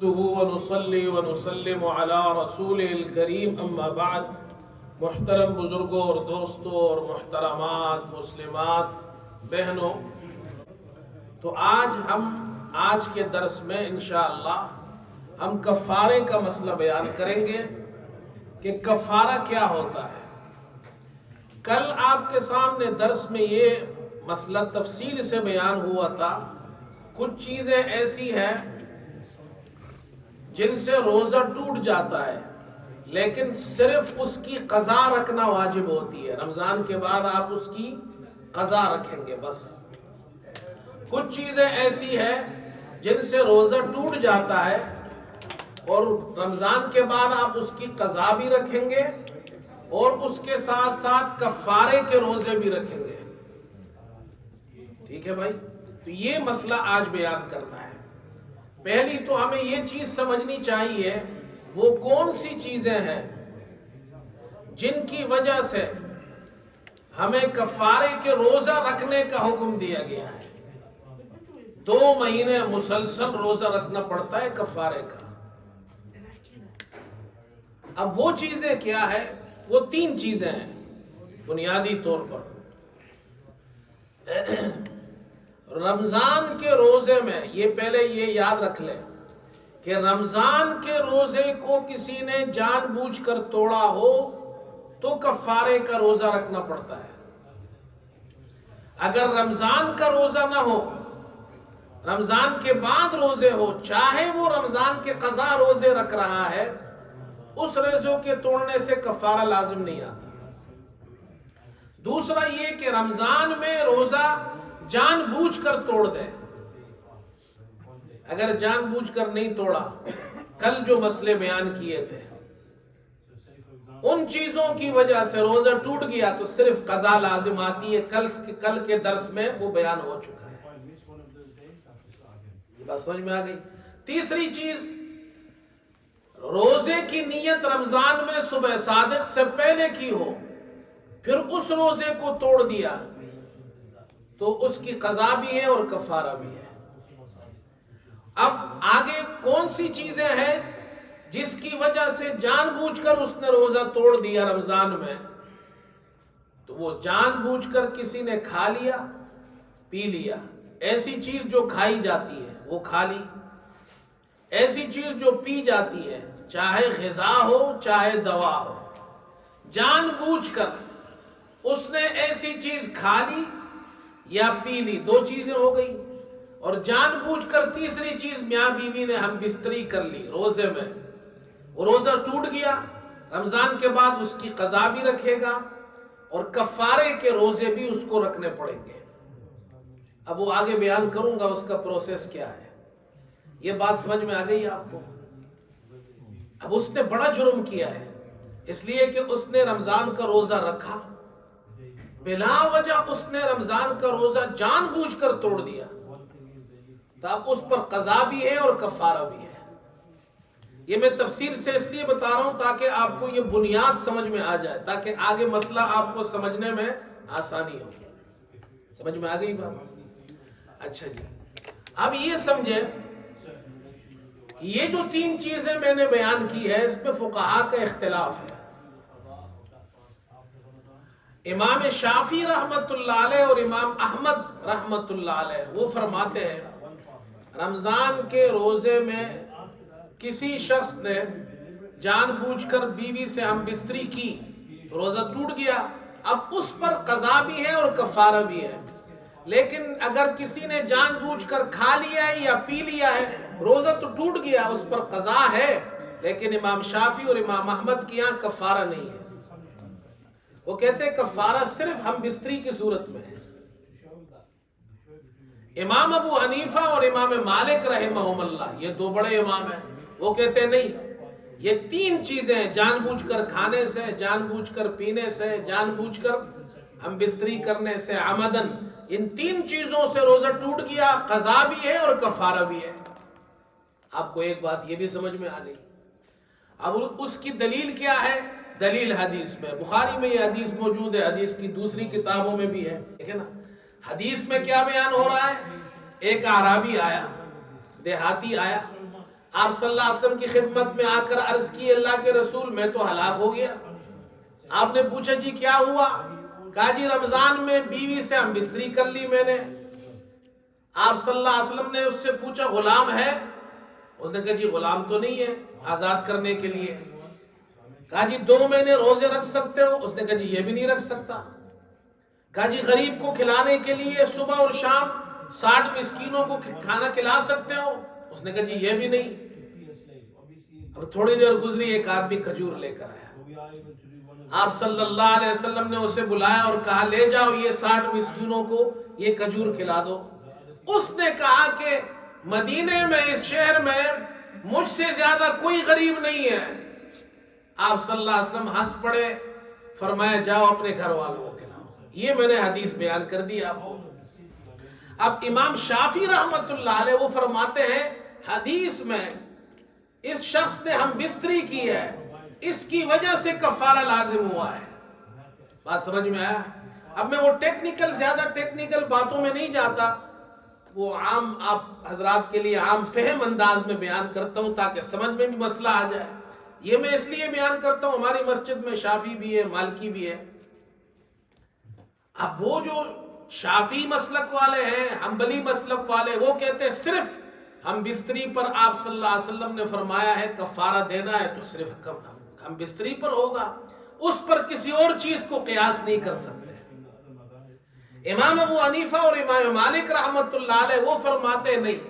ونصلي ونسلم على رسول الکریم اما بعد. محترم بزرگوں اور دوستوں اور محترمات مسلمات بہنوں، تو آج کے درس میں انشاءاللہ ہم کفارے کا مسئلہ بیان کریں گے کہ کفارہ کیا ہوتا ہے۔ کل آپ کے سامنے درس میں یہ مسئلہ تفصیل سے بیان ہوا تھا۔ کچھ چیزیں ایسی ہیں جن سے روزہ ٹوٹ جاتا ہے، لیکن صرف اس کی قضا رکھنا واجب ہوتی ہے۔ رمضان کے بعد آپ اس کی قضا رکھیں گے بس۔ کچھ چیزیں ایسی ہیں جن سے روزہ ٹوٹ جاتا ہے اور رمضان کے بعد آپ اس کی قضا بھی رکھیں گے اور اس کے ساتھ ساتھ کفارے کے روزے بھی رکھیں گے۔ ٹھیک ہے بھائی؟ تو یہ مسئلہ آج بیان کرنا ہے۔ پہلی تو ہمیں یہ چیز سمجھنی چاہیے وہ کون سی چیزیں ہیں جن کی وجہ سے ہمیں کفارے کے روزہ رکھنے کا حکم دیا گیا ہے۔ 2 مہینے مسلسل روزہ رکھنا پڑتا ہے کفارے کا۔ اب وہ چیزیں کیا ہے؟ وہ 3 چیزیں ہیں بنیادی طور پر۔ رمضان کے روزے میں یہ یاد رکھ لیں کہ رمضان کے روزے کو کسی نے جان بوجھ کر توڑا ہو تو کفارے کا روزہ رکھنا پڑتا ہے۔ اگر رمضان کا روزہ نہ ہو، رمضان کے بعد روزے ہو، چاہے وہ رمضان کے قضا روزے رکھ رہا ہے، اس روزوں کے توڑنے سے کفارہ لازم نہیں آتا۔ دوسرا یہ کہ رمضان میں روزہ جان بوجھ کر توڑ دے۔ اگر جان بوجھ کر نہیں توڑا، کل جو مسئلے بیان کیے تھے ان چیزوں کی وجہ سے روزہ ٹوٹ گیا تو صرف قضا لازم آتی ہے۔ کل کے درس میں وہ بیان ہو چکا ہے۔ یہ بات سمجھ میں آ گئی؟ تیسری چیز، روزے کی نیت رمضان میں صبح صادق سے پہلے کی ہو، پھر اس روزے کو توڑ دیا تو اس کی قضا بھی ہے اور کفارہ بھی ہے۔ اب آگے کون سی چیزیں ہیں جس کی وجہ سے جان بوجھ کر اس نے روزہ توڑ دیا رمضان میں؟ تو وہ جان بوجھ کر کسی نے کھا لیا، پی لیا۔ ایسی چیز جو کھائی جاتی ہے وہ کھا لی، ایسی چیز جو پی جاتی ہے، چاہے غذا ہو چاہے دوا ہو، جان بوجھ کر اس نے ایسی چیز کھا لی یا پی لی، 2 چیزیں ہو گئی۔ اور جان بوجھ کر تیسری چیز، میاں بیوی نے ہم بستری کر لی روزے میں، وہ روزہ ٹوٹ گیا، رمضان کے بعد اس کی قضا بھی رکھے گا اور کفارے کے روزے بھی اس کو رکھنے پڑیں گے۔ اب وہ آگے بیان کروں گا اس کا پروسیس کیا ہے۔ یہ بات سمجھ میں آ گئی آپ کو؟ اب اس نے بڑا جرم کیا ہے، اس لیے کہ اس نے رمضان کا روزہ رکھا، بلا وجہ اس نے رمضان کا روزہ جان بوجھ کر توڑ دیا، تو اب اس پر قضا بھی ہے اور کفارہ بھی ہے۔ یہ میں تفصیل سے اس لیے بتا رہا ہوں تاکہ آپ کو یہ بنیاد سمجھ میں آ جائے، تاکہ آگے مسئلہ آپ کو سمجھنے میں آسانی ہو۔ سمجھ میں آ گئی بات؟ اچھا جی، اب یہ سمجھے یہ جو 3 چیزیں میں نے بیان کی ہے اس پہ فقہاء کا اختلاف ہے۔ امام شافعی رحمت اللہ علیہ اور امام احمد رحمت اللہ علیہ وہ فرماتے ہیں رمضان کے روزے میں کسی شخص نے جان بوجھ کر بیوی سے ہم بستری کی، روزہ ٹوٹ گیا، اب اس پر قضا بھی ہے اور کفارہ بھی ہے۔ لیکن اگر کسی نے جان بوجھ کر کھا لیا ہے یا پی لیا ہے، روزہ تو ٹوٹ گیا، اس پر قضا ہے، لیکن امام شافعی اور امام احمد کے یہاں کفارہ نہیں ہے۔ وہ کہتے ہیں کفارہ صرف ہم بستری کی صورت میں ہے۔ امام ابو حنیفہ اور امام مالک رحمہم اللہ، یہ 2 بڑے امام ہیں، وہ کہتے ہیں نہیں، یہ 3 چیزیں جان بوجھ کر کھانے سے، جان بوجھ کر پینے سے، جان بوجھ کر ہم بستری کرنے سے، عمدن، ان 3 چیزوں سے روزہ ٹوٹ گیا، قضا بھی ہے اور کفارہ بھی ہے۔ آپ کو ایک بات یہ بھی سمجھ میں آ گئی۔ اب اس کی دلیل کیا ہے؟ دلیل حدیث میں، بخاری میں یہ حدیث موجود ہے، حدیث کی دوسری کتابوں میں بھی ہے، ٹھیک ہے نا؟ حدیث میں کیا بیان ہو رہا ہے؟ ایک اعرابی آیا، دیہاتی آیا، آپ صلی اللہ علیہ وسلم کی خدمت میں آ کر عرض کی اللہ کے رسول میں تو ہلاک ہو گیا. آپ نے پوچھا جی کیا ہوا؟ کہا جی رمضان میں بیوی سے ہم بستری کر لی میں نے. آپ صلی اللہ علیہ وسلم نے اس سے پوچھا غلام ہے؟ اس نے کہا جی غلام تو نہیں ہے، آزاد کرنے کے لیے. کہا جی 2 مہینے روزے رکھ سکتے ہو؟ اس نے کہا جی یہ بھی نہیں رکھ سکتا. کہا جی غریب کو کھلانے کے لیے صبح اور شام 60 مسکینوں کو کھانا کھلا سکتے ہو؟ اس نے کہا جی یہ بھی نہیں. اب تھوڑی دیر گزری، ایک آدمی کھجور لے کر آیا. آپ صلی اللہ علیہ وسلم نے اسے بلایا اور کہا لے جاؤ یہ 60 مسکینوں کو یہ کھجور کھلا دو. اس نے کہا کہ مدینے میں، اس شہر میں مجھ سے زیادہ کوئی غریب نہیں ہے. آپ صلی اللہ علیہ وسلم ہنس پڑے، فرمایا جاؤ اپنے گھر والوں کو کھلاؤ. یہ میں نے حدیث بیان کر دی آپ کو. اب امام شافعی رحمت اللہ علیہ وہ فرماتے ہیں حدیث میں اس شخص نے ہم بستری کی ہے، اس کی وجہ سے کفارہ لازم ہوا ہے. بات سمجھ میں آیا؟ اب میں وہ زیادہ ٹیکنیکل باتوں میں نہیں جاتا، وہ عام آپ حضرات کے لیے عام فہم انداز میں بیان کرتا ہوں تاکہ سمجھ میں بھی مسئلہ آ جائے. یہ میں اس لیے بیان کرتا ہوں ہماری مسجد میں شافعی بھی ہے، مالکی بھی ہے. اب وہ جو شافعی مسلک والے ہیں، حنبلی مسلک والے، وہ کہتے ہیں صرف ہم بستری پر، آپ صلی اللہ علیہ وسلم نے فرمایا ہے کفارہ دینا ہے تو صرف ہم بستری پر ہوگا، اس پر کسی اور چیز کو قیاس نہیں کر سکتے. امام ابو حنیفہ اور امام مالک رحمت اللہ علیہ وہ فرماتے نہیں،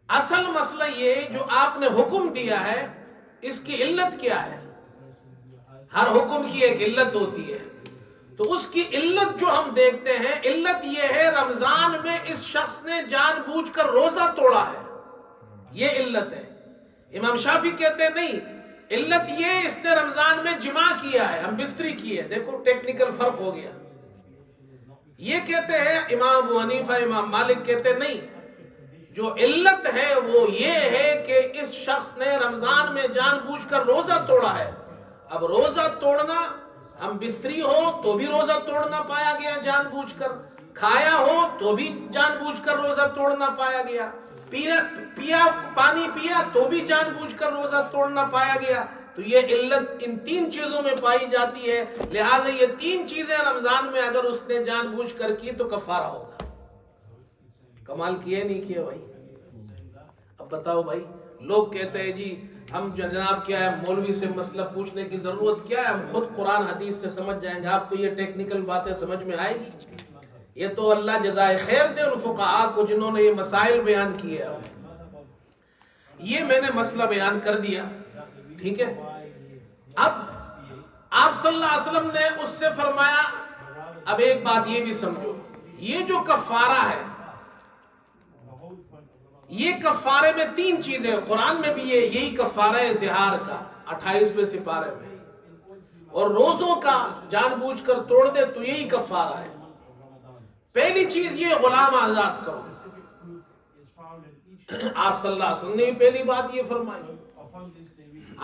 اصل مسئلہ یہ جو آپ نے حکم دیا ہے اس کی علت کیا ہے. ہر حکم کی ایک علت ہوتی ہے، تو اس کی علت جو ہم دیکھتے ہیں، علت یہ ہے رمضان میں اس شخص نے جان بوجھ کر روزہ توڑا ہے، یہ علت ہے. امام شافعی کہتے ہیں نہیں، علت یہ اس نے رمضان میں جماع کیا ہے، ہم بستری کی ہے. دیکھو ٹیکنیکل فرق ہو گیا. یہ کہتے ہیں امام ابو حنیفہ، امام مالک کہتے ہیں نہیں، جو علت ہے وہ یہ ہے کہ اس شخص نے رمضان میں جان بوجھ کر روزہ توڑا ہے. اب روزہ توڑنا، ہم بستری ہو تو بھی روزہ توڑنا پایا گیا جان بوجھ کر، کھایا ہو تو بھی جان بوجھ کر روزہ توڑنا پایا گیا، پانی پیا تو بھی جان بوجھ کر روزہ توڑنا پایا گیا. تو یہ علت ان 3 چیزوں میں پائی جاتی ہے، لہذا یہ 3 چیزیں رمضان میں اگر اس نے جان بوجھ کر کی تو کفارہ ہوگا. کمال کیے نہیں کیے بھائی؟ اب بتاؤ بھائی، لوگ کہتے ہیں جی ہم جناب کیا ہے مولوی سے مسئلہ پوچھنے کی ضرورت کیا ہے، ہم خود قرآن حدیث سے سمجھ جائیں گے. آپ کو یہ ٹیکنیکل باتیں سمجھ میں آئے گی؟ یہ تو اللہ جزائے خیر دے ان فقہاء کو جنہوں نے یہ مسائل بیان کیے. یہ میں نے مسئلہ بیان کر دیا، ٹھیک ہے. اب آپ صلی اللہ علیہ وسلم نے اس سے فرمایا، اب ایک بات یہ بھی سمجھو، یہ جو کفارہ ہے، یہ کفارے میں 3 چیزیں، قرآن میں بھی یہی کفارہ ہے زہار کا 28ویں سپارے میں، اور روزوں کا جان بوجھ کر توڑ دے تو یہی کفارہ ہے. پہلی چیز یہ غلام آزاد کرو. آپ صلی اللہ علیہ وسلم نے بھی پہلی بات یہ فرمائی.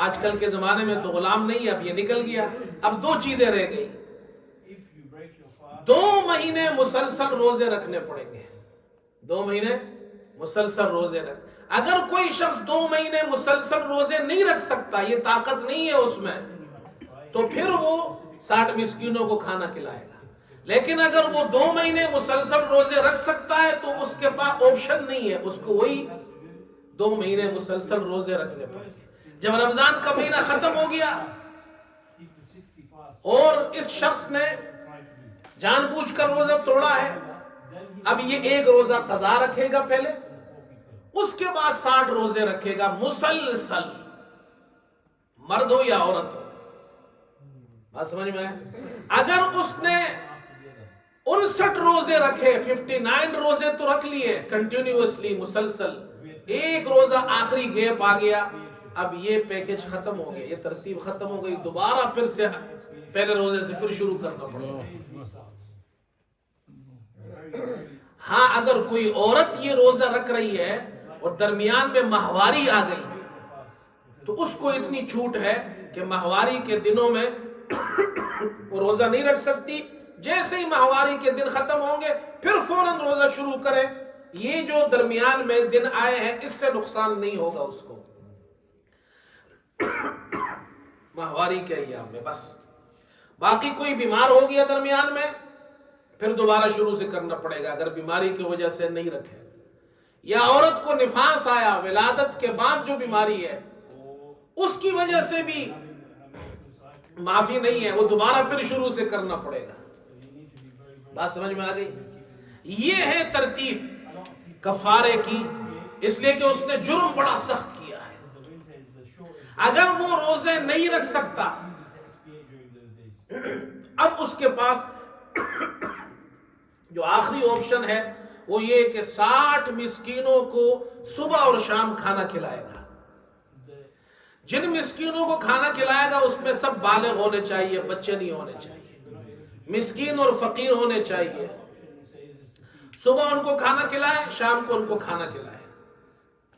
آج کل کے زمانے میں تو غلام نہیں، اب یہ نکل گیا. اب 2 چیزیں رہ گئی. 2 مہینے مسلسل روزے رکھنے پڑیں گے. 2 مہینے مسلسل روزے رکھ. اگر کوئی شخص 2 مہینے مسلسل روزے نہیں رکھ سکتا، یہ طاقت نہیں ہے اس میں، تو پھر وہ 60 مسکینوں کو کھانا کھلائے گا. لیکن اگر وہ 2 مہینے مسلسل روزے رکھ سکتا ہے تو اس کے پاس آپشن نہیں ہے، اس کو وہی 2 مہینے مسلسل روزے رکھنے پڑیں گے. جب رمضان کا مہینہ ختم ہو گیا اور اس شخص نے جان بوجھ کر روزہ توڑا ہے، اب یہ 1 روزہ قضا رکھے گا پہلے، اس کے بعد 60 روزے رکھے گا مسلسل، مرد ہو یا عورت ہو. بات سمجھ میں آئے؟ اگر اس نے 59 روزے رکھے، 59 روزے تو رکھ لیے کنٹینیوسلی مسلسل، 1 روزہ آخری گیپ آ گیا، اب یہ پیکج ختم ہو گیا، یہ ترتیب ختم ہو گئی، دوبارہ پھر سے پہلے روزے سے پھر شروع کرنا پڑے گا. ہاں اگر کوئی عورت یہ روزہ رکھ رہی ہے اور درمیان میں ماہواری آ گئی تو اس کو اتنی چھوٹ ہے کہ ماہواری کے دنوں میں وہ روزہ نہیں رکھ سکتی. جیسے ہی ماہواری کے دن ختم ہوں گے پھر فوراً روزہ شروع کرے یہ جو درمیان میں دن آئے ہیں اس سے نقصان نہیں ہوگا اس کو، ماہواری کے ایام میں بس۔ باقی کوئی بیمار ہو گیا درمیان میں پھر دوبارہ شروع سے کرنا پڑے گا، اگر بیماری کی وجہ سے نہیں رکھے، یا عورت کو نفاس آیا ولادت کے بعد جو بیماری ہے اس کی وجہ سے بھی معافی نہیں ہے، وہ دوبارہ پھر شروع سے کرنا پڑے گا۔ بات سمجھ میں آ گئی؟ یہ ہے ترتیب کفارے کی، اس لیے کہ اس نے جرم بڑا سخت کیا ہے۔ اگر وہ روزے نہیں رکھ سکتا، اب اس کے پاس جو آخری آپشن ہے وہ یہ کہ 60 مسکینوں کو صبح اور شام کھانا کھلائے گا۔ جن مسکینوں کو کھانا کھلائے گا اس میں سب بالغ ہونے چاہیے، بچے نہیں ہونے چاہیے، مسکین اور فقیر ہونے چاہیے۔ صبح ان کو کھانا کھلائے، شام کو ان کو کھانا کھلائے،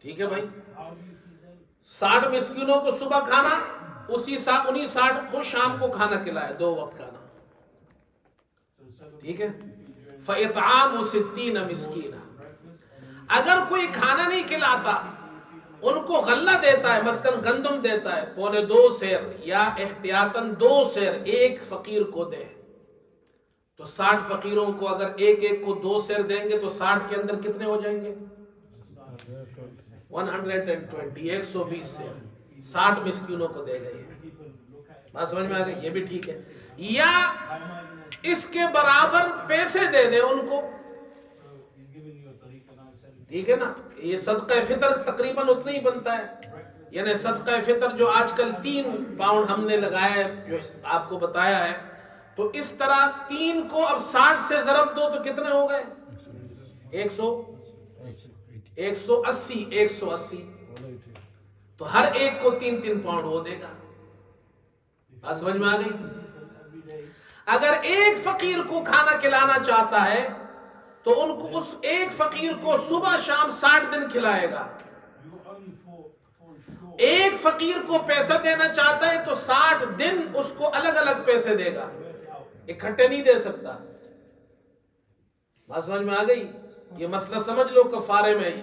ٹھیک ہے بھائی؟ 60 مسکینوں کو صبح کھانا، انہی 60 کو شام کو کھانا کھلائے، 2 وقت کھانا، ٹھیک ہے؟ فَإِطْعَامُ 60 مِسْكِينًا۔ اگر کوئی کھانا نہیں کھلاتا، ان کو غلہ دیتا ہے، مثلا گندم دیتا ہے 1.25 سیر یا احتیاطاً 2 سیر ایک فقیر کو دے، تو 60 فقیروں کو اگر ایک ایک کو 2 سیر دیں گے تو 60 کے اندر کتنے ہو جائیں گے؟ 120، 120 سیر 60 مسکینوں کو دے گئے۔ بات سمجھ میں آ گئی؟ یہ بھی ٹھیک ہے۔ یا اس کے برابر پیسے دے دے ان کو، ٹھیک ہے نا؟ یہ صدقہ فطر تقریباً اتنا ہی بنتا ہے، یعنی صدقہ فطر جو آج کل 3 پاؤنڈ ہم نے لگایا ہے، جو آپ کو بتایا ہے، تو اس طرح 3 کو اب 60 سے ضرب دو تو کتنے ہو گئے؟ 180 تو ہر ایک کو 3 پاؤنڈ وہ دے گا۔ بات سمجھ میں آ گئی؟ اگر ایک فقیر کو کھانا کھلانا چاہتا ہے تو ان کو اس ایک فقیر کو صبح شام 60 دن کھلائے گا۔ ایک فقیر کو پیسہ دینا چاہتا ہے تو 60 دن اس کو الگ الگ پیسے دے گا، اکٹھے نہیں دے سکتا۔ بات سمجھ میں آ گئی؟ یہ مسئلہ سمجھ لو کفارے میں ہی۔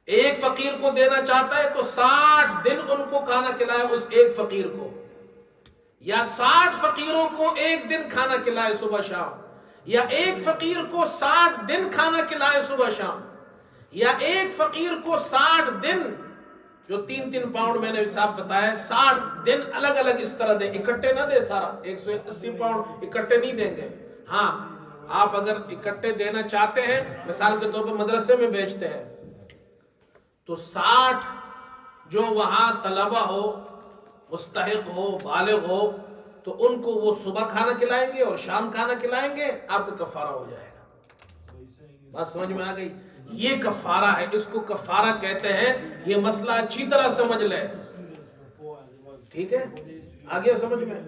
ایک فقیر کو دینا چاہتا ہے تو 60 دن ان کو کھانا کھلائے اس ایک فقیر کو، یا 60 فقیروں کو ایک دن کھانا کھلائے صبح شام، یا ایک فقیر کو 60 دن کھانا کھلائے صبح شام، یا ایک فقیر کو 60 دن جو 3 پاؤنڈ میں نے حساب بتایا 60 دن الگ الگ اس طرح دے، اکٹھے نہ دے سارا 180 پاؤنڈ اکٹھے نہیں دیں گے۔ ہاں آپ اگر اکٹھے دینا چاہتے ہیں، مثال کے طور پر مدرسے میں بیچتے ہیں، تو 60 جو وہاں طلبہ ہو، مستحق ہو، بالغ ہو، تو ان کو وہ صبح کھانا کھلائیں گے اور شام کھانا کھلائیں گے، آپ کا کفارہ ہو جائے گا۔ بات سمجھ میں آ گئی؟ یہ کفارہ ہے، اس کو کفارہ کہتے ہیں۔ یہ مسئلہ اچھی طرح سمجھ لے، ٹھیک ہے؟ آگے سمجھ میں؟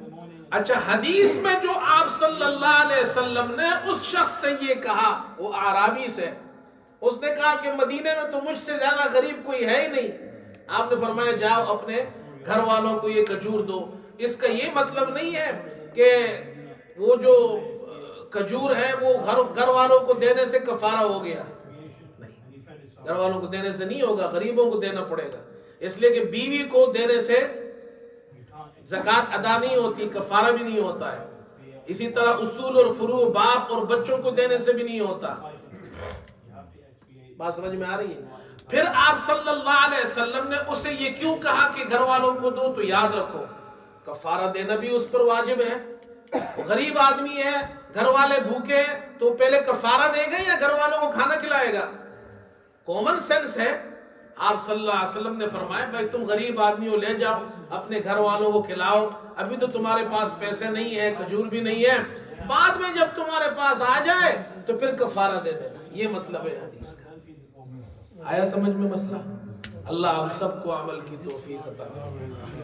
اچھا، حدیث میں جو آپ صلی اللہ علیہ وسلم نے اس شخص سے یہ کہا، وہ اعرابی سے، اس نے کہا کہ مدینے میں تو مجھ سے زیادہ غریب کوئی ہے ہی نہیں، آپ نے فرمایا جاؤ اپنے گھر والوں کو یہ کھجور دو۔ اس کا یہ مطلب نہیں ہے کہ وہ جو کھجور ہے وہ گھر والوں کو دینے سے کفارہ ہو گیا، نہیں، گھر والوں کو دینے سے نہیں ہوگا، غریبوں کو دینا پڑے گا، اس لیے کہ بیوی کو دینے سے زکوٰۃ ادا نہیں ہوتی، کفارہ بھی نہیں ہوتا ہے۔ اسی طرح اصول اور فروع باپ اور بچوں کو دینے سے بھی نہیں ہوتا۔ بات سمجھ میں آ رہی ہے؟ پھر آپ صلی اللہ علیہ وسلم نے اسے یہ کیوں کہا کہ گھر والوں کو دو؟ تو یاد رکھو کفارہ دینا بھی اس پر واجب ہے۔ غریب آدمی ہے، گھر والے بھوکے ہیں، تو پہلے کفارہ دے گا یا گھر والوں کو کھانا کھلائے گا؟ کامن سینس ہے۔ آپ صلی اللہ علیہ وسلم نے فرمایا بھائی تم غریب آدمی ہو، لے جاؤ اپنے گھر والوں کو کھلاؤ، ابھی تو تمہارے پاس پیسے نہیں ہے، کھجور بھی نہیں ہے، بعد میں جب تمہارے پاس آ جائے تو پھر کفارہ دے دینا۔ یہ مطلب ہے حدیث کا۔ آیا سمجھ میں مسئلہ؟ اللہ ہم سب کو عمل کی توفیق عطا فرمائے۔